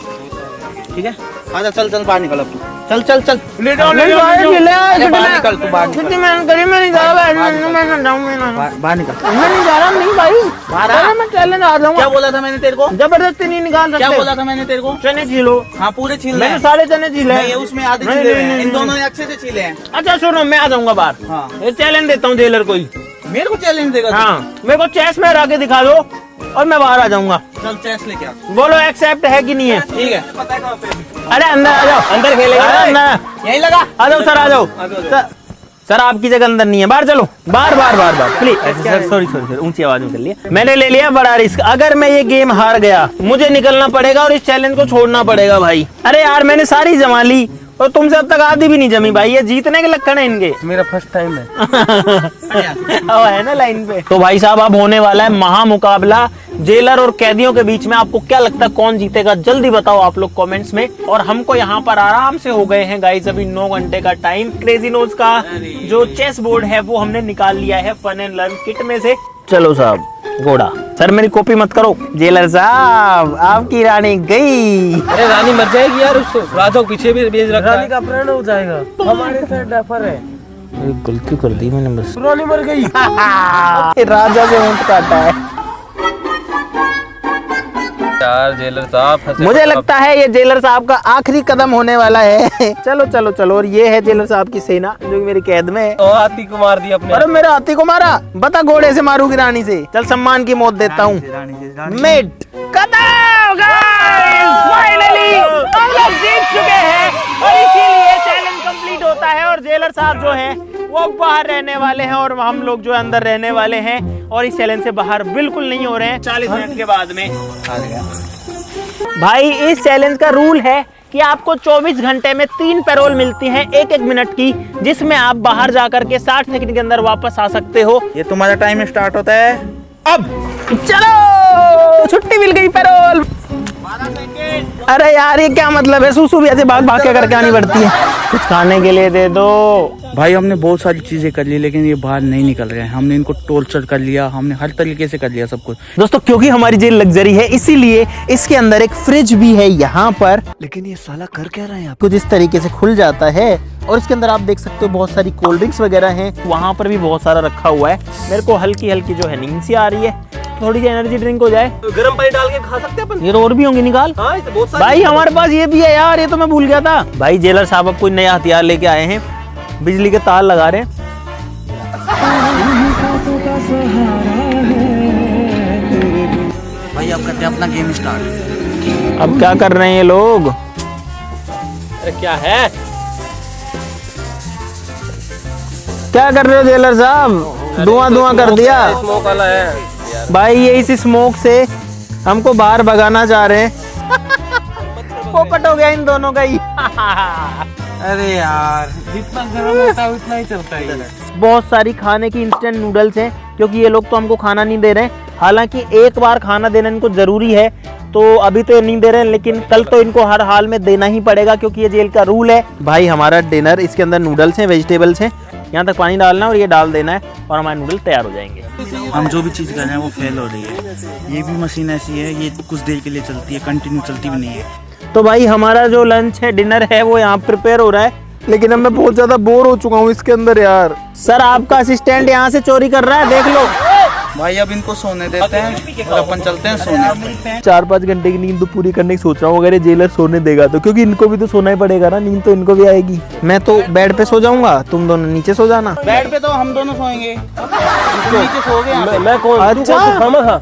C: ठीक है? आजा चल चल बाहर निकल अब तू, चल चल चल।
G: ले जाओ, ले
A: नहीं,
G: जाओ,
A: बाहर
G: ले जाओ।
A: निकले,
C: अरे बाहर
A: कितने-
C: निकल, तू बाहर निकल।
A: कितनी मेहनत करी, मैं नहीं जा रहा, मैं जाऊंगा ना।
C: बाहर निकल।
A: मैं नहीं जा रहा, नहीं भाई,
C: बाहर आ।
A: अरे मैं चैलेंज आ
C: क्या
A: जाऊंगा।
C: बोला था मैंने तेरे को?
A: जबरदस्ती नहीं निकाल सकते।
C: क्या बोला था मैंने तेरे को?
A: चने छीलो।
C: हाँ पूरे छील
A: मैंने
C: रहे
A: सारे चने छीले
C: नहीं, उसमें आधे
A: नहीं,
C: छीले
A: नहीं,
C: हैं,
A: नहीं,
C: इन
A: नहीं।
C: दोनों ने अच्छे से छीले हैं।
A: अच्छा सुनो, मैं आ जाऊंगा बाहर।
C: हाँ।
A: ये चैलेंज देता हूँ जेलर को ही।
B: मेरे को चैलेंज देगा तू?
A: हाँ, मेरे को चेस में हरा के दिखा दो और मैं बाहर आ जाऊंगा।
B: चल चेस लेके आ।
A: बोलो एक्सेप्ट है कि नहीं है?
B: ठीक है, पता है कहाँ पे?
A: अरे अंदर आ जाओ, अंदर खेलेगा। अंदर
B: यही लगा।
A: आ जाओ सर, आ जाओ सर, आपकी जगह अंदर नहीं है, बाहर चलो। बार प्लीज सर, सॉरी ऊंची आवाज में कर लिया। मैंने ले लिया बड़ा रिस्क। अगर मैं ये गेम हार गया मुझे निकलना पड़ेगा और इस चैलेंज को छोड़ना पड़ेगा भाई। अरे यार मैंने सारी जमा ली और तुमसे अब तक आधी भी नहीं जमी भाई। ये जीतने के लक्षण है इनके।
E: मेरा फर्स्ट टाइम है।
A: है ना लाइन पे। तो भाई साहब अब होने वाला है महा मुकाबला जेलर और कैदियों के बीच में। आपको क्या लगता है कौन जीतेगा? जल्दी बताओ आप लोग कमेंट्स में। और हमको यहाँ पर आराम से हो गए हैं गाइस अभी 9 घंटे का टाइम। क्रेजी नोज का जो चेस बोर्ड है वो हमने निकाल लिया है फन एंड लर्न किट में से। चलो साहब घोड़ा। सर मेरी कॉपी मत करो। जेलर साहब आपकी रानी गई।
E: अरे रानी मर जाएगी यार, उसको राजा को पीछे भी भेज रखा है। रानी का प्राण हो जाएगा। हमारे साथ डफर है।
A: गलती कर दी मैंने बस।
E: रानी मर गई।
A: राजा से ऊंट काटा है।
E: यार जेलर साहब फंसे।
A: मुझे लगता है ये जेलर साहब का आखिरी कदम होने वाला है। चलो। और ये है जेलर साहब की सेना जो मेरी कैद में है।
E: तो हाथी को मार दिया अपने।
A: अरे मेरे हाथी को मारा। बता घोड़े से मारूंगी रानी से। चल सम्मान की मौत देता हूँ। मेट फाइनली हम लोग जीत चुके हैं और इसीलिए चैलेंज कंप्लीट होता है। और जेलर साहब जो है वो बाहर रहने वाले हैं और हम लोग जो अंदर रहने वाले हैं और इस चैलेंज से बाहर बिल्कुल नहीं हो रहे हैं। 40 मिनट के बाद में भाई इस चैलेंज का रूल है कि आपको 24 घंटे में 3 पैरोल मिलती हैं 1-1 मिनट की, जिसमें आप बाहर जाकर के 60 सेकंड के अंदर वापस आ सकते हो।
B: ये तुम्हारा टाइम स्टार्ट होता है अब।
A: चलो छुट्टी मिल गई पैरोल। अरे यार ये क्या मतलब है? सूसू भी ऐसे भाग के करके आनी पड़ती है। कुछ खाने के लिए दे दो।
B: भाई हमने बहुत सारी चीजें कर ली लेकिन ये बाहर नहीं निकल रहे हैं। हमने इनको टॉर्चर कर लिया, हमने हर तरीके से कर लिया सब कुछ।
A: दोस्तों क्योंकि हमारी जेल लग्जरी है इसीलिए इसके अंदर एक फ्रिज भी है यहाँ पर।
D: लेकिन ये साला कर क्या रहा है?
A: कुछ इस तरीके से खुल जाता है और इसके अंदर आप देख सकते हो बहुत सारी कोल्ड ड्रिंक्स वगैरह हैं। वहाँ पर भी बहुत सारा रखा हुआ है। मेरे को हल्की हल्की जो है नींद सी आ रही है, थोड़ी सी एनर्जी ड्रिंक हो जाए।
C: गर्म पानी डाल के खा सकते हैं अपन।
A: ये और भी होंगे निकाल।
C: हाँ, इससे बहुत सारी
A: भाई हमारे पास ये भी है यार, ये तो मैं भूल गया था। भाई जेलर साहब अब कोई नया हथियार लेके आए हैं, बिजली के तार लगा रहे हैं।
B: भाई अब करते हैं अपना गेम स्टार्ट।
A: अब क्या कर रहे हैं ये लोग?
E: अरे क्या है?
A: क्या कर रहे हो जेलर साहब? धुआं कर दिया।
E: स्मोक वाला है
A: भाई ये इस स्मोक से हमको बाहर भगाना चाह रहे हैं। पोपट हो गया इन दोनों का ही।
B: अरे यार
E: जितना गर्म होता है उतना ही चलता है।
A: बहुत सारी खाने की इंस्टेंट नूडल्स हैं क्योंकि ये लोग तो हमको खाना नहीं दे रहे हैं। हालांकि एक बार खाना देना इनको जरूरी है, तो अभी तो ये नहीं दे रहे हैं लेकिन कल तो इनको हर हाल में देना ही पड़ेगा क्योंकि ये जेल का रूल है। भाई हमारा डिनर, इसके अंदर नूडल्स हैं, वेजिटेबल्स हैं, यहाँ तक पानी डालना है और ये डाल देना है और हमारे नूडल्स तैयार हो जाएंगे।
B: हम जो भी चीज़ कर रहे हैं वो फेल हो रही है। ये भी मशीन ऐसी है, ये कुछ देर के लिए चलती है, कंटिन्यू चलती भी नहीं है।
A: तो भाई हमारा जो लंच है, डिनर है, वो यहाँ प्रिपेयर हो रहा है लेकिन अब मैं बहुत ज्यादा बोर हो चुका हूँ इसके अंदर यार। सर आपका असिस्टेंट यहाँ से चोरी कर रहा है, देख लो।
B: भाई अब इनको सोने देते हैं और अपन चलते हैं सोने।
A: 4-5 घंटे की नींद तो पूरी करने की सोच रहा हूँ अगर ये जेलर सोने देगा तो, क्योंकि इनको भी तो सोना ही पड़ेगा ना, नींद तो इनको भी आएगी। मैं तो बेड पे सो जाऊंगा, तुम दोनों नीचे सो जाना।
B: बेड पे तो हम दोनों सोएंगे, तुम नीचे सोओगे यहाँ पे।
E: मैं कौन?
A: अच्छा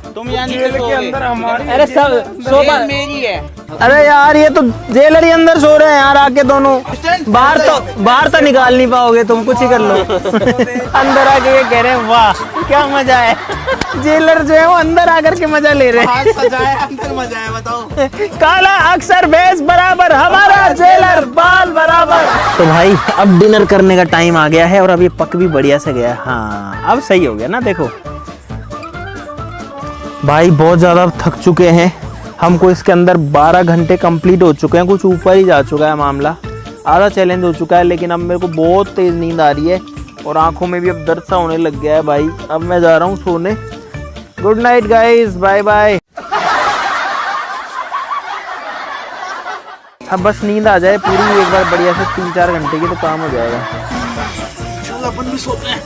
B: तुम यहाँ नीचे सोओगे।
E: अरे सोफा
B: मेरी है।
A: अरे यार ये तो जेलर ही अंदर सो रहे हैं यार आके दोनों। बाहर तो निकाल नहीं पाओगे तुम, कुछ ही कर लो। अंदर आके ये कह रहे हैं वाह क्या मजा है। जेलर जो है वो अंदर आकर के मजा ले रहे हैं।
B: सजाया अंदर मजा है, बताओ।
A: काला अक्सर बेस बराबर, हमारा जेलर बाल बराबर। तो भाई अब डिनर करने का टाइम आ गया है और अब ये पक भी बढ़िया से गया। हाँ अब सही हो गया ना, देखो भाई बहुत ज्यादा थक चुके हैं। हमको इसके अंदर 12 घंटे कंप्लीट हो चुके हैं, कुछ ऊपर ही जा चुका है मामला, आधा चैलेंज हो चुका है। लेकिन अब मेरे को बहुत तेज नींद आ रही है और आंखों में भी अब दर्द सा होने लग गया है भाई। अब मैं जा रहा हूँ सोने। Good night guys, bye bye. अब बस नींद आ जाए पूरी एक बार बढ़िया से 3-4 घंटे की, तो काम हो जाएगा।
B: चल अपन भी सोते हैं।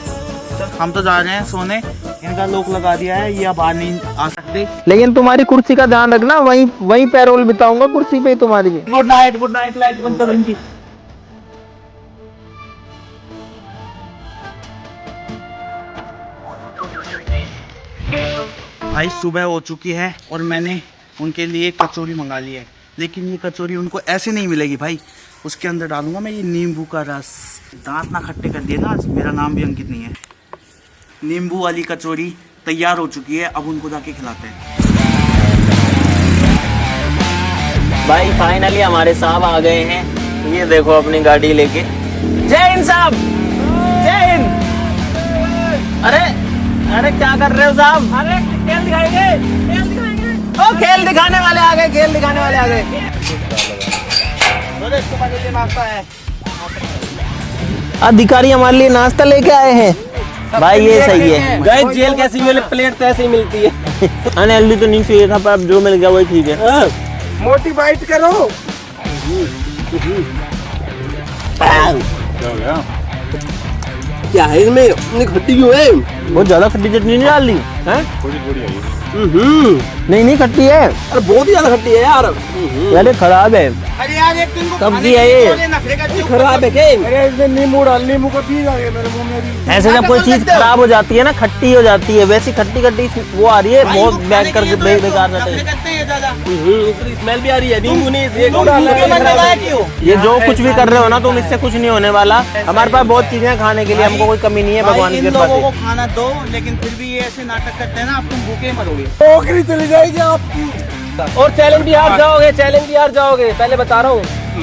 B: चल हम तो जा रहे हैं सोने, इनका लॉक लगा दिया है, ये अब बाहर नहीं आ सकते।
A: लेकिन तुम्हारी कुर्सी का ध्यान रखना, वहीं पैरोल बिताऊंगा कुर्सी पे तुम्हारी।
B: गुड नाइट, लाइट बंद कर इनकी। भाई सुबह हो चुकी है और मैंने उनके लिए कचौरी मंगा ली है, लेकिन ये कचौरी उनको ऐसे नहीं मिलेगी भाई। उसके अंदर डालूंगा मैं ये नींबू का रस। दांत ना खट्टे कर दिए ना, आज मेरा नाम भी अंकित नहीं है। नींबू वाली कचौरी तैयार हो चुकी है, अब उनको जाके खिलाते हैं।
A: भाई फाइनली हमारे साहब आ गए हैं, ये देखो अपनी गाड़ी लेके। जय हिंद साहब, जय हिंद। अरे अरे क्या कर रहे हो साहब? अरे खेल दिखाएंगे, खेल दिखाएंगे। ओ खेल दिखाने वाले आ गए, खेल दिखाने वाले आ गए।
B: नाश्ता है,
A: अधिकारी हमारे लिए नाश्ता लेके आए हैं भाई, ये सही है।
C: गाइस जेल कैसी मिले, प्लेट तो ऐसे ही मिलती है।
A: अनहेल्दी तो नहीं चाहिए था, पर अब जो मिल गया वही ठीक है।
G: मोटी बाइट करो।
C: क्या है इसमें, इतनी खट्टी क्यों है?
A: बहुत ज्यादा खट्टी चटनी नहीं डाल दी है? नहीं नहीं खट्टी है।
C: अरे बहुत ही ज्यादा खट्टी है यार।
A: अरे खराब है।
B: अरे यार एक दिन को
A: सब्जी है ये,
C: खराब है क्या?
G: अरे इसमें नींबू डाल, नींबू का पीस आ गया मेरे मुंह में भी।
A: ऐसे जब कोई चीज खराब हो जाती है ना, खट्टी हो जाती है, वैसी खट्टी खट्टी वो आ रही है, बहुत बैक करके बेकार रहता है।
C: स्मेल भी आ रही है, नींबू नहीं।
A: ये जो कुछ भी कर रहे हो ना तुम, इससे कुछ नहीं होने वाला। हमारे पास बहुत चीजें हैं खाने के लिए, हमको कोई कमी नहीं है भगवान की
B: इन
A: कृपा
B: लोगों
A: से।
B: को खाना दो, लेकिन फिर भी ये ऐसे नाटक करते हैं ना, आप तुम भूखे मरोगे।
G: नौकरी चली जाएगी आपकी।
C: और चैलेंज भी हार जाओगे, चैलेंज भी हार जाओगे, पहले बता रहा हूँ।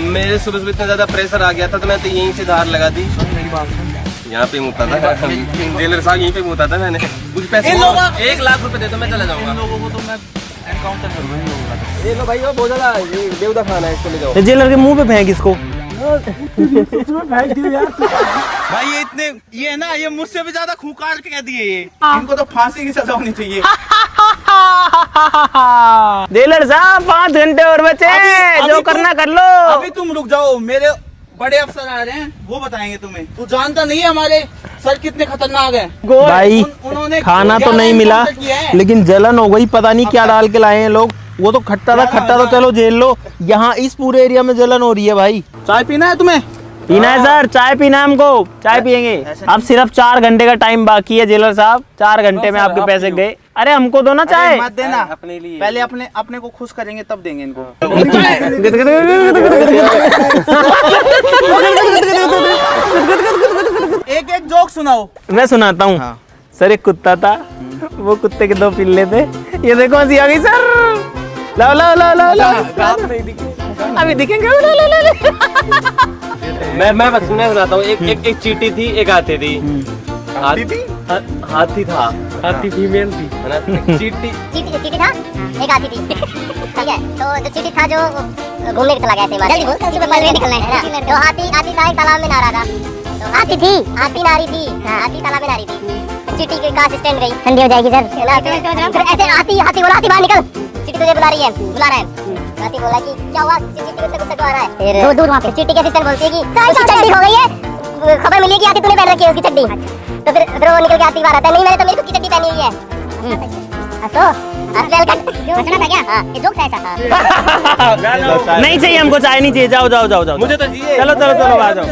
C: मेरे सुबह सुबह इतना ज्यादा प्रेशर आ गया था तो मैं तो यहीं से धार लगा दी।
B: मेरी बात सुन,
C: यहाँ पे मुता था जेलर साहब, यहीं पे मुता था मैंने। कुछ पैसे 1 लाख रुपए दे तो मैं चला जाऊंगा।
B: इन लोगों को तो मैं एनकाउंटर करूंगा इन लोगों का।
C: ये लो भाई, वो बहुत ज्यादा बेवदा खाना है, इसको ले जाओ।
A: जेलर के मुंह पे फेंक इसको।
G: फेंक दियो यार।
B: भाई ये इतने ये है ना, ये मुझसे भी ज्यादा खूंखार कह दिए ये। इनको तो फांसी की सजा होनी चाहिए।
A: जेलर साहब 5 घंटे और बचे, जो करना कर लो।
B: अभी तुम रुक जाओ, मेरे बड़े अफसर आ रहे हैं, वो बताएंगे तुम्हें। तू जानता नहीं है हमारे सर कितने खतरनाक हैं।
A: भाई
B: उन्होंने
A: खाना तो
B: क्या
A: नहीं मिला,
B: एनकाउंटर किया है।
A: लेकिन जलन हो गई, पता नहीं क्या डाल के लाए हैं लोग। वो तो खट्टा था, खट्टा तो चलो जेल लो, यहाँ इस पूरे एरिया में जलन हो रही है भाई।
B: चाय पीना है तुम्हें?
A: पीना है सर, चाय पीना है हमको, चाय पियेंगे। अब सिर्फ 4 घंटे का टाइम बाकी है जेलर साहब, 4 घंटे में आपके पैसे गए। अरे हमको दो ना चाय।
B: मत देना,
C: अपने लिए
B: पहले अपने को खुश करेंगे तब देंगे इनको। एक एक जोक सुनाओ।
A: मैं सुनाता हूँ।
B: हाँ।
A: सर एक कुत्ता था, वो कुत्ते के 2 पिल्ले थे। ये देखो हंसी आ गई सर। लाओ लाओ लाओ लाओ लाओ, अभी दिखेंगे।
C: मैं बस मैं सुनाता हूँ। एक चींटी थी, एक हाथी थी। हाथी था, हाथी फीमेल थी, है ना? चींटी
H: चींटी था, एक हाथी थी। ठीक है, तो जो चींटी था जो घूमने चला गया ऐसे जल्दी बोल, उसके पल में निकलना है। तो हाथी था, एक तालाब में नहा रहा था। तो हाथी नारी थी, हाथी तालाब में नारी थी। चींटी के कार स्टैंड गई, ठंडी हो जाएगी सर। फिर ऐसे हाथी बोला, हाथी बाहर निकल, चींटी तुझे बुला रहा है। हाथी बोला कि क्या हुआ, चींटी से गुस्सा आ रहा है। फिर दूर वहाँ पे चींटी के असिस्टेंट बोलती है कि उसकी चड्डी हो गई है, खबर मिली है कि हाथी तूने पहन रखी है उसकी चड्डी। तो फिर वो निकल के हाथी बाहर आता है, नहीं मैंने तो मेरी खुद की चड्डी पहनी हुई है।
A: नहीं चाहिए हमको चाय, नहीं चाहिए। जाओ जाओ जाओ जाओ,
C: मुझे तो चाहिए।
A: चलो चलो चलो आ जाओ।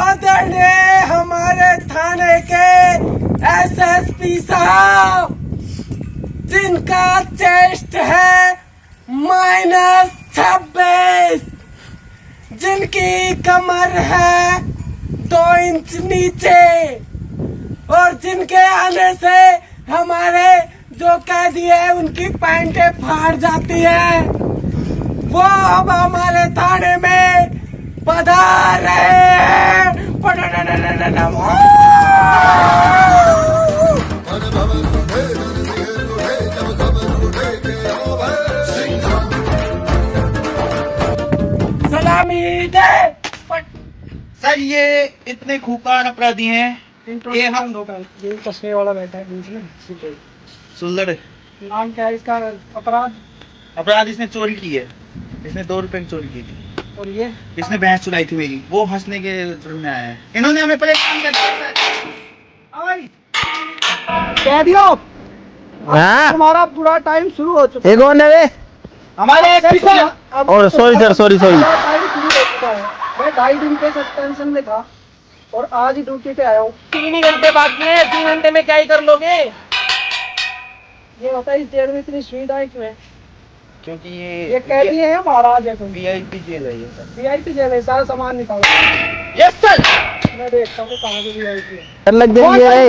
D: आदरणीय हमारे थाने के एसएसपी साहब, जिनका चेस्ट है -26, जिनकी कमर है 2 इंच नीचे, और जिनके आने से हमारे जो कैदी है उनकी पैंटें फाड़ जाती है, वो अब हमारे थाने में पधार रहे हैं। सलामी दे।
B: सर ये इतने खूंखार अपराधी हैं, ये हम
G: ये चश्मे वाला बैठा है।
B: सुल्लड़
G: नाम क्या है इसका?
B: अपराध इसने चोरी की है, इसने 2 रुपए की चोरी की थी।
G: और ये
B: इसने भैंस चुराई थी मेरी, वो हंसने के जुर्म में आया है। इन्होंने हमें परेशान कर दिया।
G: कह दियो,
A: हाँ
G: तुम्हारा पूरा टाइम शुरू हो चुका
A: एक और नवे
B: हमारे
G: है।
A: और सॉरी सर, सॉरी
G: पूरा टाइम शुरू हो चुका है। मैं 2.5 दिन के सस्पेंशन में था और आज ही ड्यूटी पे आया हूँ।
C: 3 घंटे बाकी है, 3 घंटे में क्या ही कर लोगे? ये बताइए इस जेल में इतनी सुविधाएं क्यों है?
B: क्योंकि
C: ये कैदी है या महाराज है?
B: VIP जेल है ये सर।
C: VIP जेल है, सारा सामान निकालो।
B: Yes sir.
C: मैं देखता हूँ कहाँ पे VIP है।
A: लग्जरी है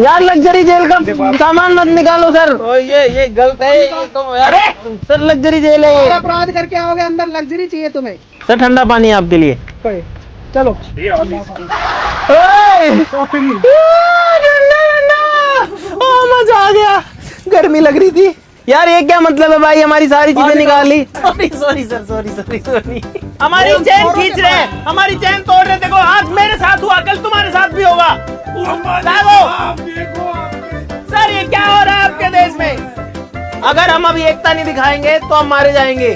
A: यार, लग्जरी जेल का सामान मत निकालो सर।
B: ये गलत है
A: अरे सर, लग्जरी जेल है ये।
C: अपराध करके आओगे अंदर, लग्जरी चाहिए तुम्हें?
A: सर ठंडा पानी है आपके लिए।
C: चलो
A: मजा आ गया। गर्मी लग रही थी यार। ये क्या मतलब है भाई, हमारी सारी चीजें निकाल ली। Sorry sir, sorry. हमारी चैन खींच रहे हैं, हमारी चैन तोड़ रहे। देखो आज मेरे साथ हुआ, कल तुम्हारे साथ भी होगा। सर ये क्या हो रहा है आपके देश में? अगर हम अभी एकता नहीं दिखाएंगे तो हम मारे जाएंगे।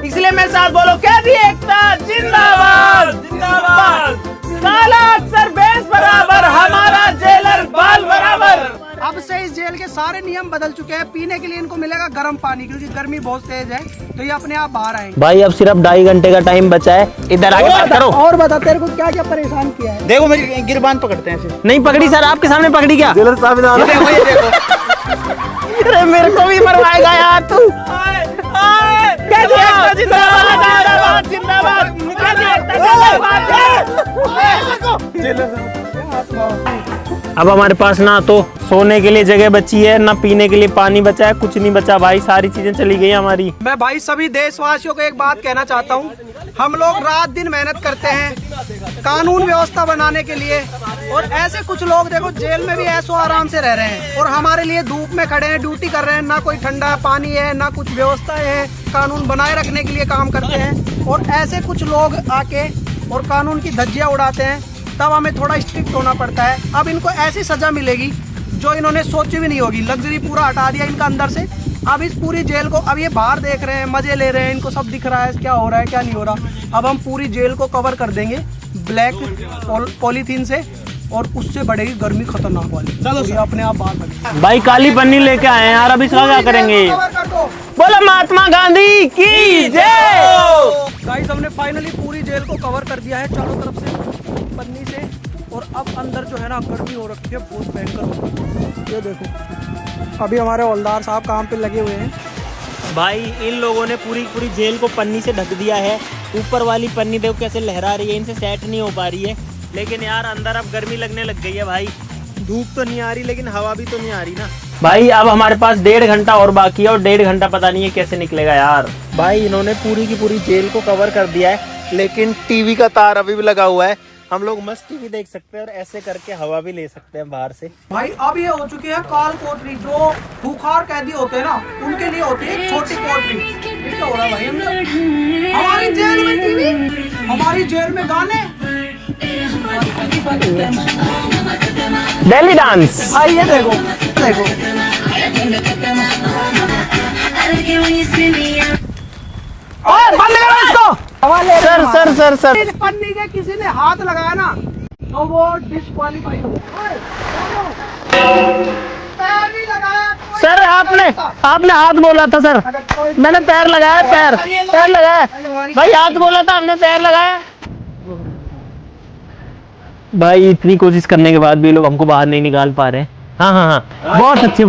A: इसलिए मेरे साथ बोलो, कैदी एकता जिंदाबाद जिंदाबाद। काला अक्सर बेस बराबर, हमारा जेलर बाल बराबर।
C: अब से इस जेल के सारे नियम बदल चुके हैं। पीने के लिए इनको मिलेगा गर्म पानी, क्योंकि गर्मी बहुत तेज है, तो ये अपने आप बाहर आएंगे।
A: भाई अब सिर्फ 2.5 घंटे का टाइम बचा है। इधर आके बात करो।
C: और बता, तेरे को क्या क्या परेशान किया है?
B: देखो मेरी गिरबान पकड़ते हैं सिर्फ।
A: नहीं पकड़ी सर, आपके सामने पकड़ी क्या?
B: जेलर साहब ये देखो।
A: अरे मेरे को भी मरवाएगा यार तू। जिंदाबाद जिंदाबाद जिंदाबाद। अब हमारे पास ना तो सोने के लिए जगह बची है, ना पीने के लिए पानी बचा है, कुछ नहीं बचा भाई। सारी चीजें चली गई हमारी।
C: मैं भाई सभी देशवासियों को एक बात कहना चाहता हूँ। हम लोग रात दिन मेहनत करते हैं कानून व्यवस्था बनाने के लिए, और ऐसे कुछ लोग देखो जेल में भी ऐसो आराम से रह रहे हैं, और हमारे लिए धूप में खड़े हैं, ड्यूटी कर रहे हैं। ना कोई ठंडा पानी है, ना कुछ व्यवस्था है, कानून बनाए रखने के लिए काम करते हैं। और ऐसे कुछ लोग आके और कानून की धज्जियां उड़ाते हैं, तब हमें थोड़ा स्ट्रिक्ट होना पड़ता है। अब इनको ऐसी सजा मिलेगी जो इन्होंने सोची भी नहीं होगी। लग्जरी पूरा हटा दिया इनका अंदर से। अब इस पूरी जेल को, अब ये बाहर देख रहे हैं, मजे ले रहे हैं, इनको सब दिख रहा है क्या हो रहा है क्या नहीं हो रहा। अब हम पूरी जेल को कवर कर देंगे ब्लैक पॉलीथीन से, और उससे बढ़ेगी गर्मी खतरनाक वाली। चलो ये अपने आप बाहर बढ़ेगी।
A: भाई काली पन्नी लेके आए हैं यार, अब इसका क्या करेंगे? बोलो महात्मा गांधी की जय।
C: गाइस हमने फाइनली पूरी जेल को कवर कर दिया है चारों तरफ से पन्नी से, और अब अंदर जो है ना गर्मी हो रखी है, बहुत भयंकर हो रही है। ये देखो अभी हमारे हवलदार साहब काम पे लगे हुए हैं।
A: भाई इन लोगों ने पूरी पूरी जेल को पन्नी से ढक दिया है। ऊपर वाली पन्नी देखो कैसे लहरा रही है, इनसे सेट नहीं हो पा रही है। लेकिन यार अंदर अब गर्मी लगने लग गई है भाई। धूप तो नहीं आ रही, लेकिन हवा भी तो नहीं आ रही ना भाई। अब हमारे पास 1.5 घंटा और बाकी है, और 1.5 घंटा पता नहीं है कैसे निकलेगा यार। भाई इन्होंने पूरी की पूरी जेल को कवर कर दिया है, लेकिन टीवी का तार अभी भी लगा हुआ है। हम लोग मस्त टीवी देख सकते हैं, और ऐसे करके हवा भी ले सकते हैं बाहर से।
C: भाई अब ये हो चुकी है काल कोठरी। जो भूखार कैदी होते हैं ना, उनके लिए होती है छोटी कोठरी। क्या हो रहा है भाई अंदर? हमारी जेल में टीवी, हमारी जेल में गाने,
A: दिल्ली डांस।
C: भाई ये देखो देखो।
A: बंद करो इसको। सर सर सर सर
C: इस पन्नी के किसी ने हाथ लगाया ना, तो वो डिस्क्वालीफाई हो गया। पैर भी लगाया कोई
A: सर, आपने हाथ बोला था सर। मैंने पैर लगाया, पैर लगाया भाई। हाथ बोला था, हमने पैर लगाया। भाई इतनी कोशिश करने के बाद भी लोग हमको बाहर नहीं निकाल पा रहे हैं। हाँ, बहुत अच्छे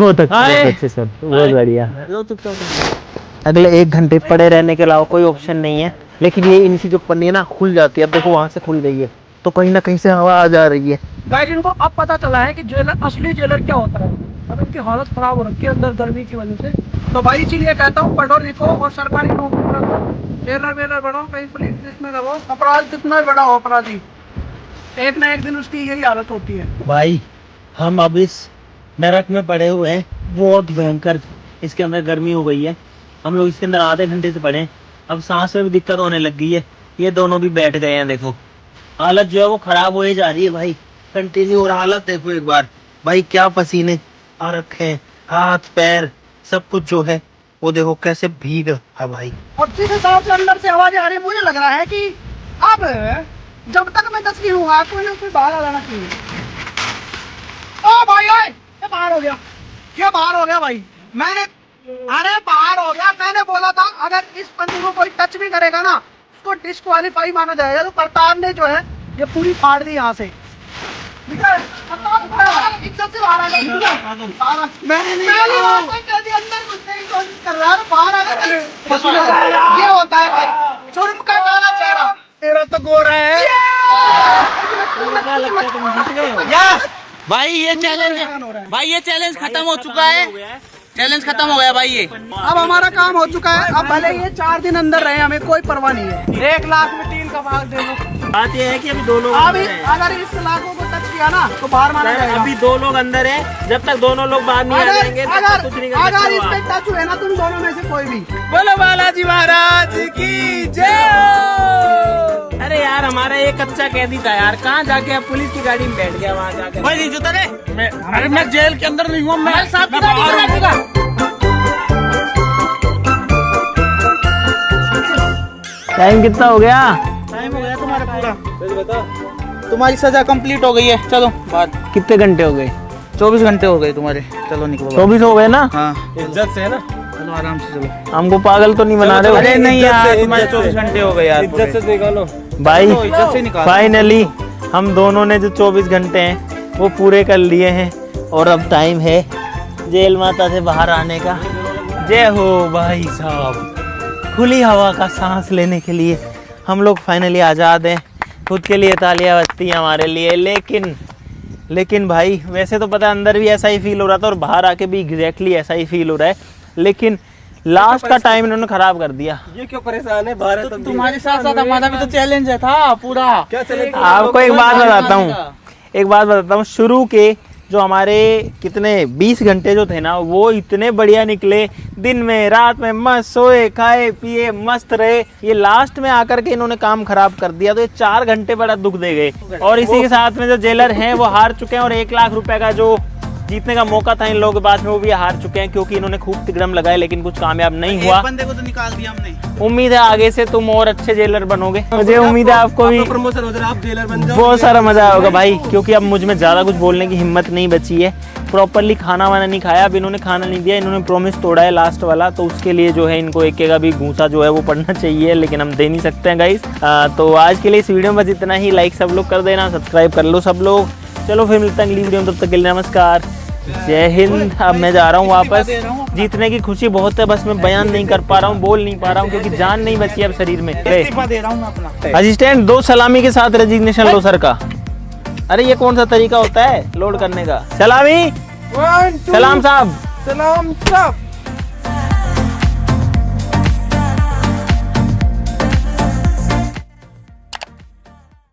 A: सर, बहुत बढ़िया। अगले 1 घंटे पड़े रहने के अलावा कोई ऑप्शन नहीं है। लेकिन ये इनकी जो पन्नी है ना खुल जाती है। अब देखो वहां से खुल गई है, तो कहीं ना कहीं से हवा आ जा रही है।
C: गाइस इनको अब पता चला है कि जेलर, असली जेलर क्या होता है। अब इनकी हालत खराब हो रखी है अंदर गर्मी की वजह से। तो भाई इसीलिए कहता हूँ पढ़ो लिखो और सरकारी नौकरी करो, जेलर बनो, कहीं पुलिस में करो। अपराध कितना बड़ा हो, अपराधी एक ना एक दिन उसकी यही हालत होती है।
A: भाई हम अब इस नरक में पड़े हुए हैं, बहुत भयंकर। इसके अंदर गर्मी हो गई है। हम लोग इसके अंदर आधे घंटे से पड़े हैं, अब सांस में भी दिक्कत होने लग गई है। ये दोनों भी बैठ गए हैं, देखो हालत जो है वो खराब हो जा रही है भाई, कंटिन्यू। और हालत देखो एक बार भाई, क्या पसीने आ रखे हैं, हाथ पैर सब कुछ जो है वो देखो कैसे भीग है भाई।
C: और जिस हिसाब से अंदर से आवाजें आ रही है, मुझे लग रहा है कि अब जब तक मैं 10 नहीं हुआ कोई ना कोई बाहर आ जाना चाहिए। ओ भाई ये बाहर हो गया, ये बाहर हो गया भाई। अरे बाहर हो गया। मैंने बोला था अगर इस बंदी को कोई टच भी करेगा ना, उसको डिस्क्वालीफाई माना जाएगा। तो करतार ने जो है ये पूरी फाड़ दी यहाँ से। इज्जत से अंदर घुसने की कोशिश कर रहा है, बाहर आ गया। ये होता है भाई, जुर्म का काला चेहरा।
G: तेरा तो गोरा है।
B: भाई ये चैलेंज खत्म हो चुका है। चैलेंज खत्म हो गया भाई। ये
C: अब हमारा काम हो चुका है। अब भले ये 4 दिन अंदर रहे, हमें कोई परवाह नहीं है। 1 लाख में 3 का भाग दे दो।
A: बात ये है कि अभी 2 लोग
C: अभी अगर इस लाखों को टच किया ना तो बाहर माना जाएगा।
A: अभी 2 लोग अंदर हैं, जब तक दोनों लोग बाहर नहीं आ जाएंगे तब तक कुछ नहीं कर
C: अगर
A: सकते
C: इस
A: हो
C: पे
A: आप।
C: टच हुए ना तुम दोनों में से कोई भी,
A: बोलो बालाजी महाराज की जय। अरे यार हमारा ये कच्चा कैदी था यार, कहाँ जाके अब पुलिस की गाड़ी में बैठ गया वहाँ जाकर।
B: भाई नहीं जुता रे।
G: अरे मैं जेल के अंदर नहीं हूँ, मैं
B: साथ
G: मैं बाहर हूँ।
A: टाइम कितना हो गया?
B: टाइम हो गया तुम्हारा पूरा। तुम्हारी सजा कंप्लीट हो गई है, चलो बात।
A: कितने घंटे हो गए?
B: 24 घंटे हो गए तुम्हारे, चलो निकलो।
A: 24 हो गए ना?
B: हाँ
G: इज्जत से है ना,
B: चलो आराम से चलो।
A: हमको पागल तो नहीं बना रहे हो?
B: अरे नहीं यार,
G: इज्जत
B: तुम्हारे
G: से।
B: 24 घंटे हो गए यार।
G: इज्जत से निकालो।
A: भाई
B: तो इज्जत से निकालो।
A: फाइनली हम दोनों ने जो 24 घंटे हैं वो पूरे कर लिए हैं और अब टाइम है जेल माता से बाहर आने का। जय हो भाई साहब, खुली हवा का सांस लेने के लिए हम लोग फाइनली आज़ाद हैं। खुद के लिए तालियां बजती हैं हमारे लिए। लेकिन भाई वैसे तो पता है अंदर भी ऐसा ही फील हो रहा था और बाहर आके भी एग्जैक्टली ऐसा ही फील हो रहा है, लेकिन लास्ट का टाइम इन्होंने खराब कर दिया।
G: ये क्यों परेशान है? बाहर है
B: तो तुम्हारे साथ साथ हमारा भी तो चैलेंज है था पूरा।
G: क्या चले?
A: आपको एक बात बताता हूँ, शुरू के जो हमारे कितने 20 घंटे जो थे ना वो इतने बढ़िया निकले। दिन में रात में मस्त सोए खाए पिए मस्त रहे। ये लास्ट में आकर के इन्होंने काम खराब कर दिया, तो ये 4 घंटे बड़ा दुख दे गए। और इसी के साथ में जो जेलर हैं वो हार चुके हैं और 1 लाख रुपए का जो जीतने का मौका था इन लोगों के पास में वो भी हार चुके हैं, क्योंकि इन्होंने खूब तिकड़म लगाए लेकिन कुछ कामयाब नहीं हुआ।
B: एक बंदे को तो निकाल दिया हमने।
A: उम्मीद है आगे से तुम और अच्छे जेलर बनोगे। मुझे उम्मीद है आपको भी
G: प्रमोशन हो जाए, आप जेलर बन जाओ।
A: बहुत सारा मजा आएगा भाई, क्योंकि अब मुझ में ज़्यादा कुछ बोलने की हिम्मत नहीं बची है। प्रॉपरली खाना वाना नहीं खाया, अब इन्होंने खाना नहीं दिया, इन्होंने प्रॉमिस तोड़ा है लास्ट वाला, तो उसके लिए जो है इनको एक का भी घूसा जो है वो पड़ना चाहिए, लेकिन हम दे नहीं सकते हैं गाइस। तो आज के लिए इस वीडियो में बस इतना ही। लाइक सब लोग कर देना, सब्सक्राइब कर लो सब लोग। चलो फिर मिलते हैं अगली वीडियो में, तब तक के लिए नमस्कार, जय हिंद। अब मैं जा रहा हूँ वापस। जीतने की खुशी बहुत है, बस मैं बयान नहीं कर पा रहा हूँ, बोल नहीं पा रहा हूँ, क्योंकि जान नहीं बची अब शरीर में।
B: इस्तीफा दे रहा हूँ मैं अपना।
A: असिस्टेंट 2 सलामी के साथ रेजिग्नेशन लो सर का। अरे ये कौन सा तरीका होता है लोड करने का? सलामी,
G: 1 2
A: सलाम साहब।
G: सलाम साहब।